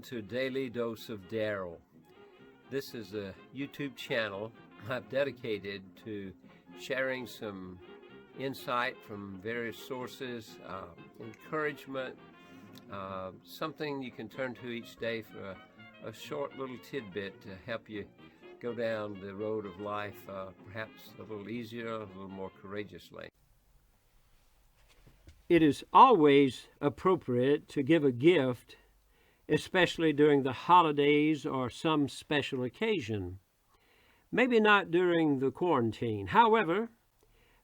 to Daily Dose of Darryl. This is a YouTube channel I've dedicated to sharing some insight from various sources, encouragement, something you can turn to each day for a short little tidbit to help you go down the road of life perhaps a little easier, a little more courageously. It is always appropriate to give a gift, especially during the holidays or some special occasion. Maybe not during the quarantine. However,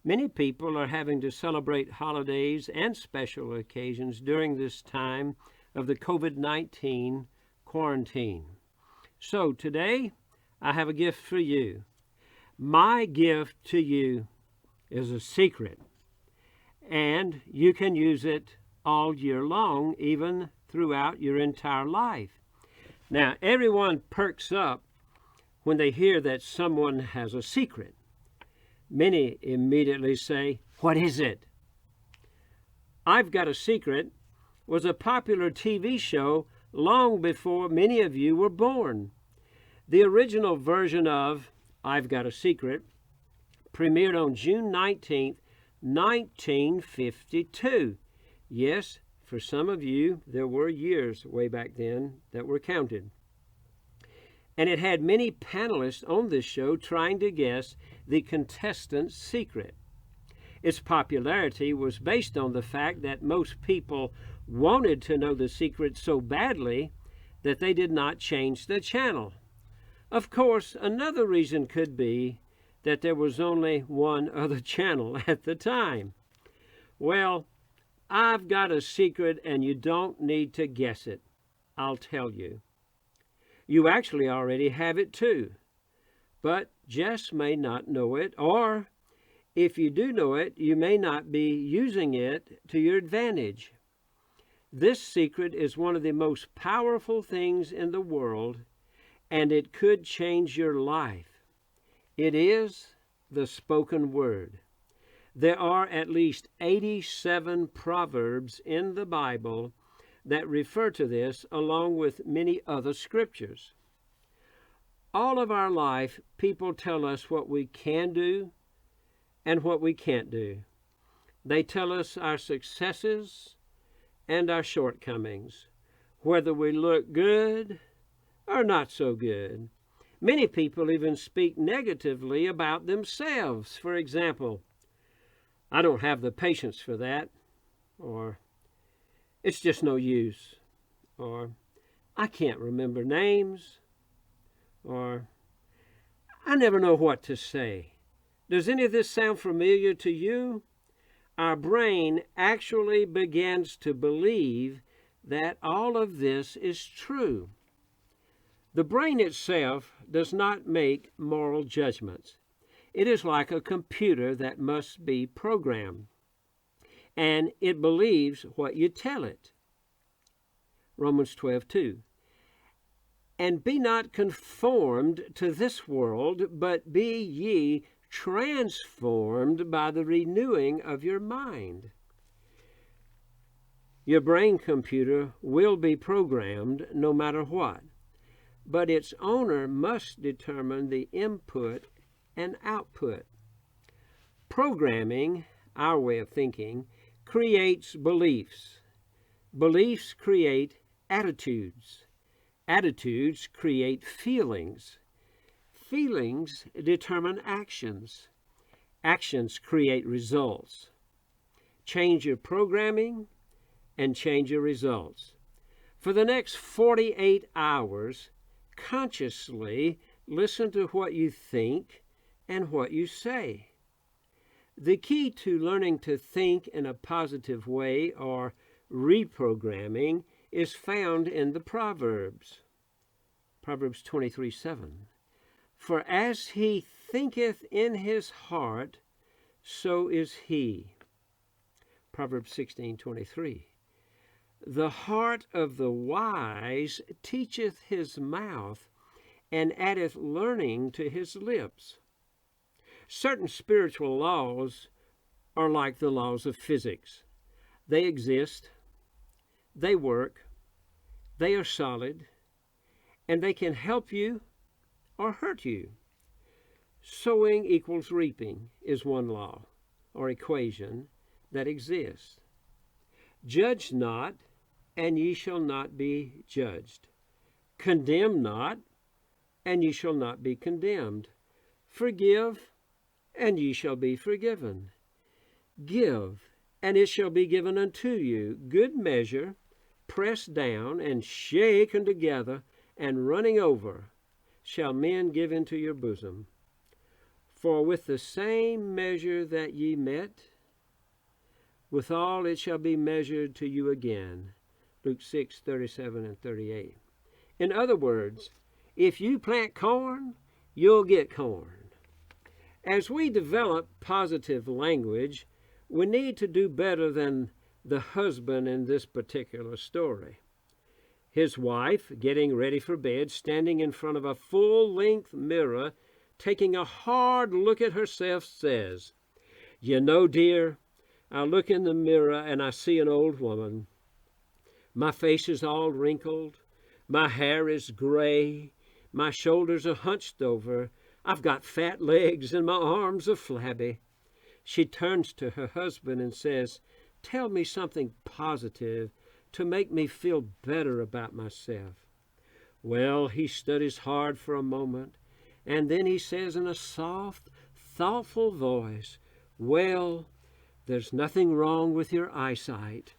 many people are having to celebrate holidays and special occasions during this time of the COVID-19 quarantine. So today, I have a gift for you. My gift to you is a secret, and you can use it all year long, even throughout your entire life. Now, everyone perks up when they hear that someone has a secret. Many immediately say, "What is it?" I've Got a Secret was a popular TV show long before many of you were born. The original version of I've Got a Secret premiered on June 19th, 1952. Yes, for some of you, there were years way back then that were counted. And it had many panelists on this show trying to guess the contestant's secret. Its popularity was based on the fact that most people wanted to know the secret so badly that they did not change the channel. Of course, another reason could be that there was only one other channel at the time. Well, I've got a secret, and you don't need to guess it. I'll tell you. You actually already have it too, but Jess may not know it, or if you do know it, you may not be using it to your advantage. This secret is one of the most powerful things in the world, and it could change your life. It is the spoken word. There are at least 87 proverbs in the Bible that refer to this, along with many other scriptures. All of our life, people tell us what we can do and what we can't do. They tell us our successes and our shortcomings, whether we look good or not so good. Many people even speak negatively about themselves. For example, "I don't have the patience for that," or "It's just no use," or "I can't remember names," or "I never know what to say." Does any of this sound familiar to you? Our brain actually begins to believe that all of this is true. The brain itself does not make moral judgments. It is like a computer that must be programmed, and it believes what you tell it. Romans 12:2. "And be not conformed to this world, but be ye transformed by the renewing of your mind." Your brain computer will be programmed no matter what, but its owner must determine the input and output. Programming, our way of thinking, creates beliefs. Beliefs create attitudes. Attitudes create feelings. Feelings determine actions. Actions create results. Change your programming and change your results. For the next 48 hours, consciously listen to what you think and what you say. The key to learning to think in a positive way, or reprogramming, is found in the Proverbs. Proverbs 23:7. "For as he thinketh in his heart, so is he." Proverbs 16:23. "The heart of the wise teacheth his mouth, and addeth learning to his lips." Certain spiritual laws are like the laws of physics. They exist, they work, they are solid, and they can help you or hurt you. Sowing equals reaping is one law or equation that exists. Judge not, and ye shall not be judged. Condemn not, and ye shall not be condemned. Forgive, and ye shall be forgiven. Give, and it shall be given unto you, good measure, pressed down, and shaken together, and running over, shall men give into your bosom. For with the same measure that ye met, withal it shall be measured to you again. Luke 6:37 and 38. In other words, if you plant corn, you'll get corn. As we develop positive language, we need to do better than the husband in this particular story. His wife, getting ready for bed, standing in front of a full-length mirror, taking a hard look at herself, says, "You know, dear, I look in the mirror and I see an old woman. My face is all wrinkled. My hair is gray. My shoulders are hunched over. I've got fat legs and my arms are flabby." She turns to her husband and says, "Tell me something positive to make me feel better about myself." Well, he studies hard for a moment, and then he says in a soft, thoughtful voice, "Well, there's nothing wrong with your eyesight."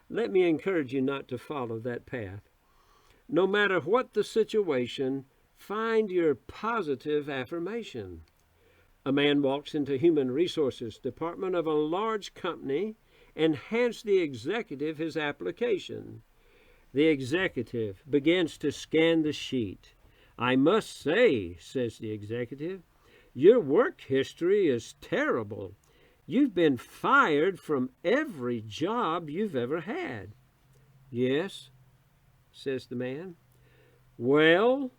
Let me encourage you not to follow that path. No matter what the situation, find your positive affirmation. A man walks into human resources department of a large company and hands the executive his application. The executive begins to scan the sheet. "I must say," says the executive, "your work history is terrible. You've been fired from every job you've ever had." "Yes," says the man. "Well,"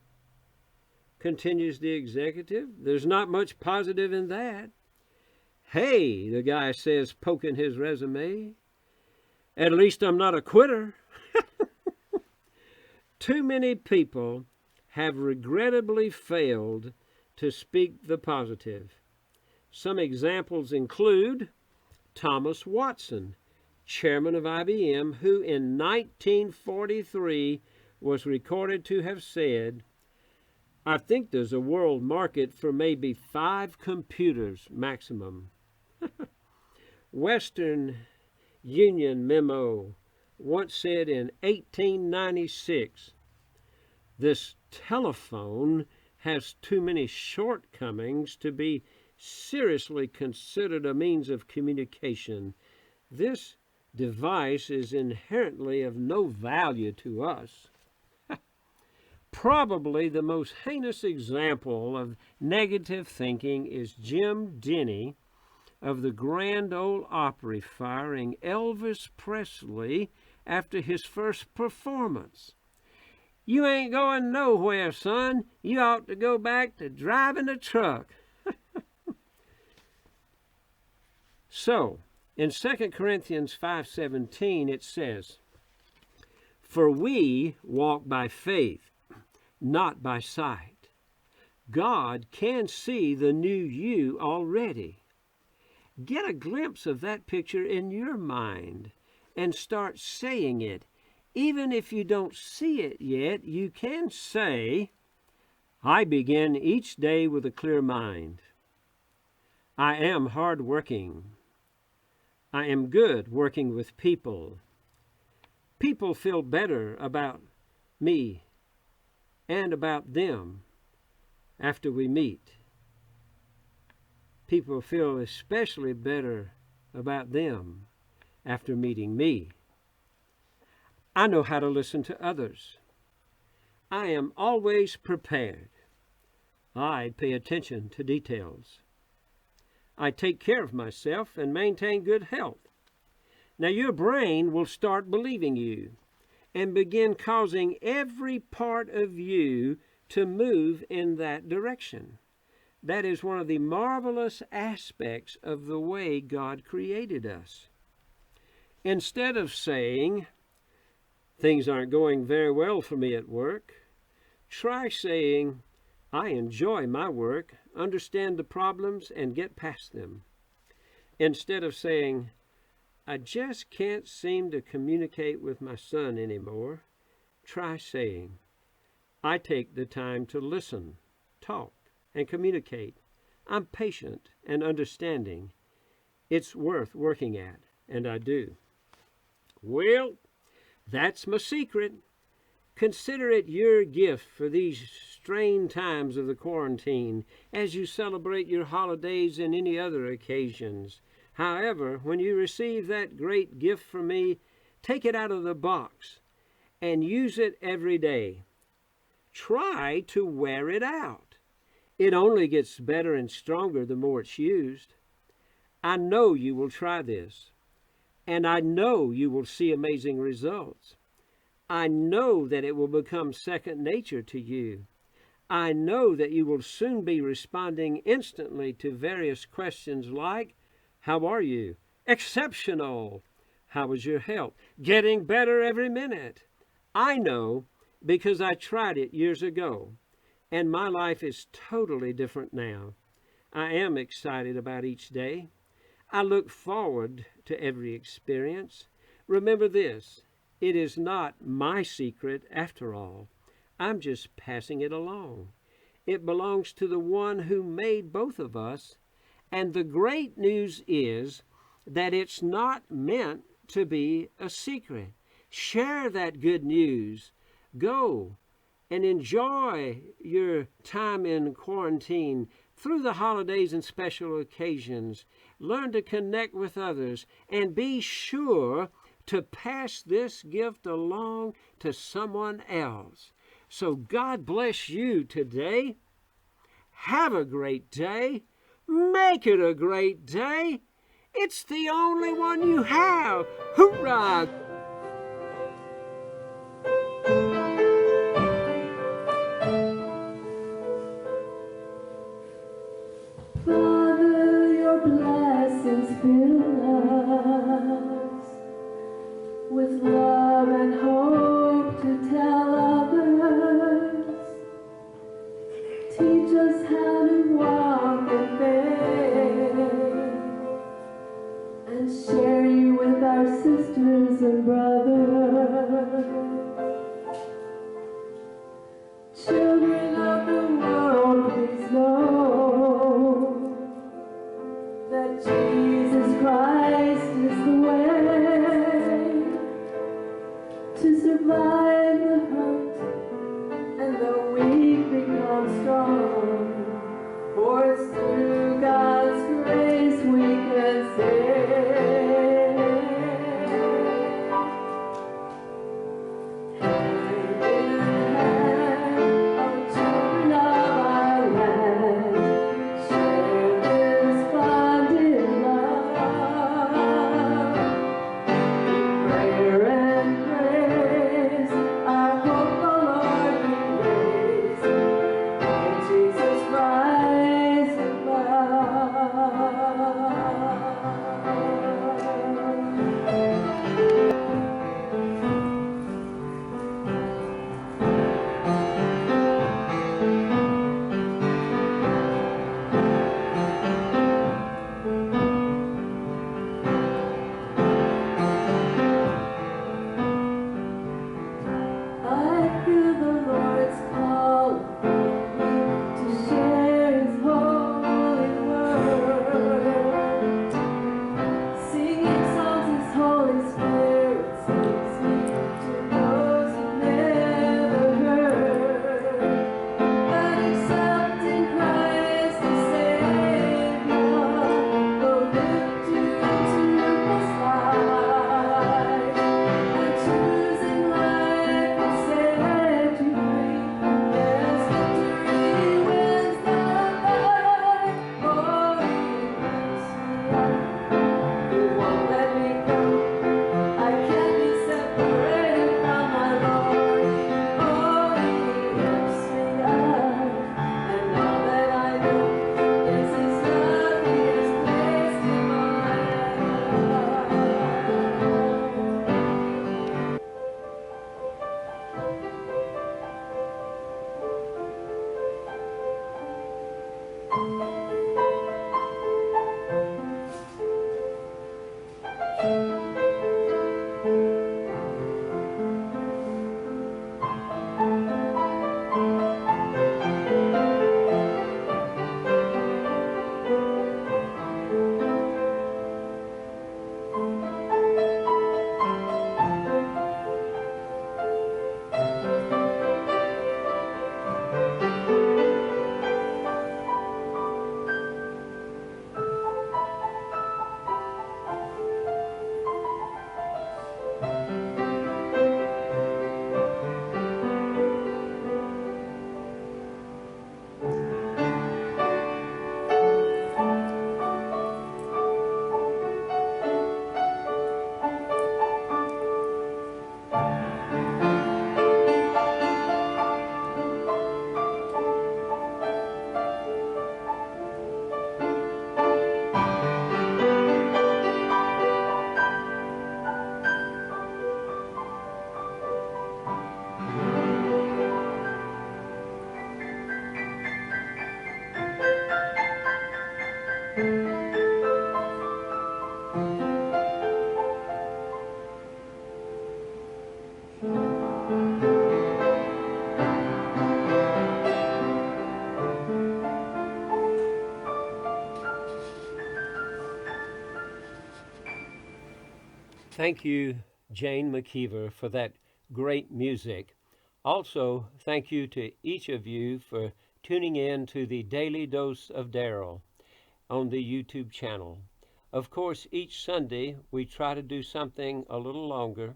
continues the executive, "there's not much positive in that." "Hey," the guy says, poking his resume, "at least I'm not a quitter." Too many people have regrettably failed to speak the positive. Some examples include Thomas Watson, chairman of IBM, who in 1943 was recorded to have said, "I think there's a world market for maybe 5 computers maximum." Western Union Memo once said in 1896, "This telephone has too many shortcomings to be seriously considered a means of communication. This device is inherently of no value to us." Probably the most heinous example of negative thinking is Jim Denny of the Grand Ole Opry firing Elvis Presley after his first performance. "You ain't going nowhere, son. You ought to go back to driving a truck." So, in 2 Corinthians 5:17, it says, "For we walk by faith, not by sight." God can see the new you already. Get a glimpse of that picture in your mind and start saying it. Even if you don't see it yet, you can say, "I begin each day with a clear mind. I am hardworking. I am good working with people. People feel better about me and about them after we meet. People feel especially better about them after meeting me. I know how to listen to others. I am always prepared. I pay attention to details. I take care of myself and maintain good health." Now your brain will start believing you and begin causing every part of you to move in that direction. That is one of the marvelous aspects of the way God created us. Instead of saying, things aren't going very well for me at work, try saying, I enjoy my work, understand the problems, and get past them. Instead of saying, I just can't seem to communicate with my son anymore, try saying, I take the time to listen, talk, and communicate. I'm patient and understanding. It's worth working at, and I do. Well, that's my secret. Consider it your gift for these strained times of the quarantine as you celebrate your holidays and any other occasions. However, when you receive that great gift from me, take it out of the box and use it every day. Try to wear it out. It only gets better and stronger the more it's used. I know you will try this, and I know you will see amazing results. I know that it will become second nature to you. I know that you will soon be responding instantly to various questions like, how are you? Exceptional. How is your health? Getting better every minute. I know because I tried it years ago, and my life is totally different now. I am excited about each day. I look forward to every experience. Remember this, it is not my secret after all. I'm just passing it along. It belongs to the one who made both of us, and the great news is that it's not meant to be a secret. Share that good news. Go and enjoy your time in quarantine through the holidays and special occasions. Learn to connect with others and be sure to pass this gift along to someone else. So God bless you today. Have a great day. Make it a great day. It's the only one you have. Hoorah! Father, your blessings fill us with love and hope to tell others. Teach us how to walk in faith and share you with our sisters and brothers. Children of the world, please know that Jesus Christ is the way to survive the hurt and the weak become strong. For it's through God's grace we can say, hand in hand, our children of our land, share this bond in love. In prayer and praise, Thank you, Jane McKeever, for that great music. Also, thank you to each of you for tuning in to the Daily Dose of Darryl on the YouTube channel. Of course, each Sunday we try to do something a little longer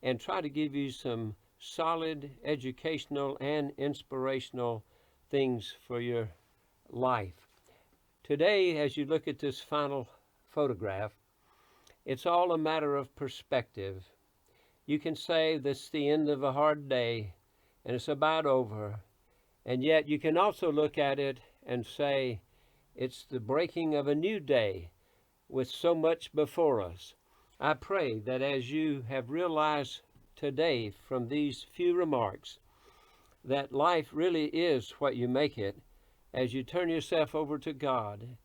and try to give you some solid educational and inspirational things for your life. Today, as you look at this final photograph, it's all a matter of perspective. You can say this is the end of a hard day and it's about over, and yet you can also look at it and say it's the breaking of a new day with so much before us. I pray that as you have realized today from these few remarks that life really is what you make it, as you turn yourself over to God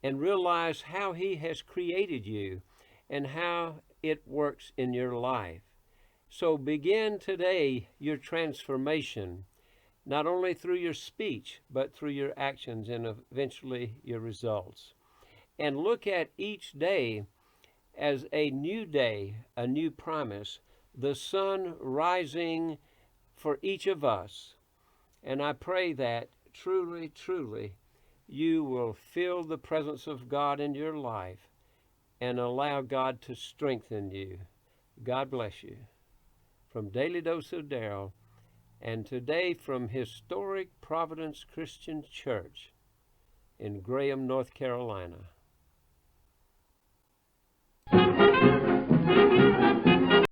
and realize how He has created you and how it works in your life. So begin today your transformation, not only through your speech, but through your actions and eventually your results. And look at each day as a new day, a new promise, the sun rising for each of us. And I pray that truly, truly, you will feel the presence of God in your life and allow God to strengthen you. God bless you. From Daily Dose of Darryl, and today from historic Providence Christian Church in Graham, North Carolina.